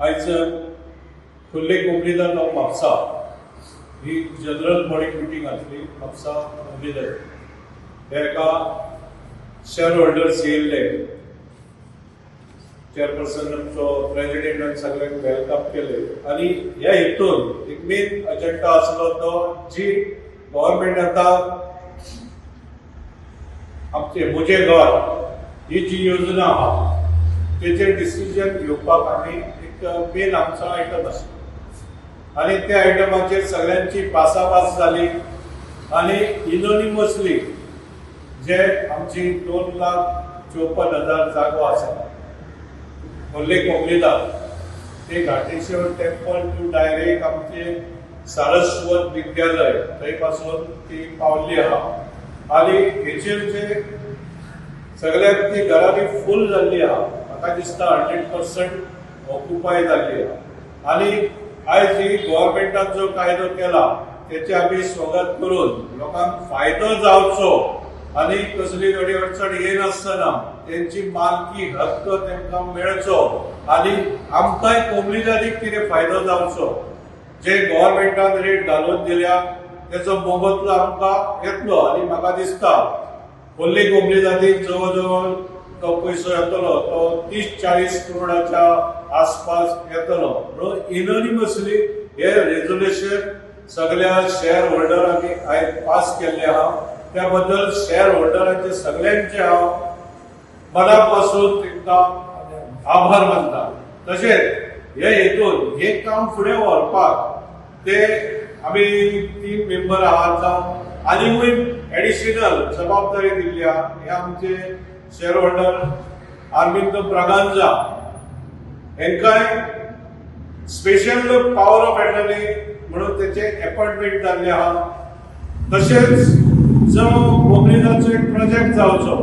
आयज खोर्ले कोंबडीदार जावं म्हापसा ही general body meeting आसली म्हापसा कोंबडीदार. एका शेअर होल्डर्स येयल्ले, चेअरपर्सन आमचो प्रेसिडेंटान सगळ्यांक वेलकम केले आणि ह्या हेतून एक मेन अजेंडा आसलो तो जी गव्हर्नमेंट आता आमचे म्हजे घर ही जी योजना आहा तेचेर डिसिजन घेवपाक आमी एक मेन आमचो आयटम आसलो आणि त्या आयटमाचेर सगळ्यांची पासापास जाली आणि युनोनिमसली जे आमची 2,54,000 जागो आसा खोर्ले कोंबडीदार ते घाटेश्वर टेम्पल टू डायरेक्ट आमचे सारस्वत विद्यालय थंय पासून ती पावल्ली आहा आणि हेचेर जे सगळ्यात ती घरांनी फुल जाल्ली आहा. म्हाका दिसता 100% ऑक्युपाय जाल्ली आहा आणि आयज ही गव्हर्नमेंटान जो कायदो केला तेचे आमी स्वागत करून लोकांक फायदो जावचो आणि कसली थोडी अडचण येनासतना त्यांची मालकी हक्क तांकां मेळचो आणि आमकांय कोंबडीदारीक कितें फायदो जावचो. जे गव्हर्नमेंटान रेट घालून दिल्या तेचो मोबदलो आमकां येतलो आणि म्हाका दिसता खोर्ले कोंबडीदारीक जवळ जवळ तो पयसो येतलो तो 30-40 करोडाच्या आसपास येतलो. म्हणून युनोनिमसली हे रेझोल्युशन सगळ्या शेअर होल्डरांनी आयज पास केल्ले आहा. त्या बद्दल शेअर होल्डरांचे सगळ्यांचे हांव मनापासून तांकां आभार मानता. तशेंच हे हेतून हे काम फुडें व्हरपाक ते आमी 3 मेंबर आहात जावं आनीकूय एडिशनल जबाबदारी दिल्ली आहा. हे आमचे शेअर होल्डर अरविंद ब्रागांजा हेंकाय स्पेशल पॉवर ऑफ एटर्नी म्हणून तेचे अपॉइंटमेंट जाल्ले आहा. तशेंच जो कोंबडीदारचो एक प्रोजेक्ट जावचो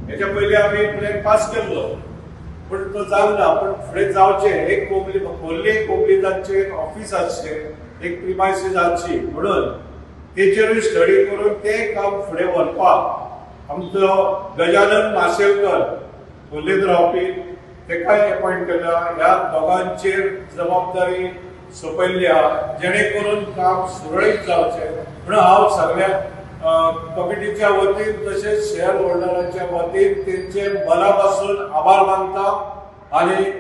हेच्या पयलीं आमी प्लॅन पास केल्लो पण तो जालना. पण फुडें जावचे एक खोर्ले कोंबडीदारचे एक ऑफिस आसचे एक प्रिमायसीस आसची म्हणून तेचेरूय स्टडी करून ते काम फुडें व्हरपाक आमचो गजानन माशेलकर खोर्लेत रावपी तेकाय अपॉइंट केला. ह्या दोगांचेर जबाबदारी सोपयल्ली आहा जेणे करून काम सुरळीत जावचें म्हणून हांव सगळ्या कमिटीच्या वतीन तसेच शेअर होल्डरांच्या वतीन तेंचे मनापासून आभार मानता आणि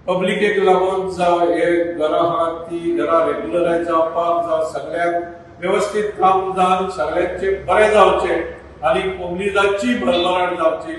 पब्लिकेक लागून जावं हे घरां आहात ती घरां रेग्युलरायज जावपाक जावं सगळ्यांक व्यवस्थित काम जावन सगळ्यांचे बरें जावचें आणि कोंबडीदारची भरभराट जावची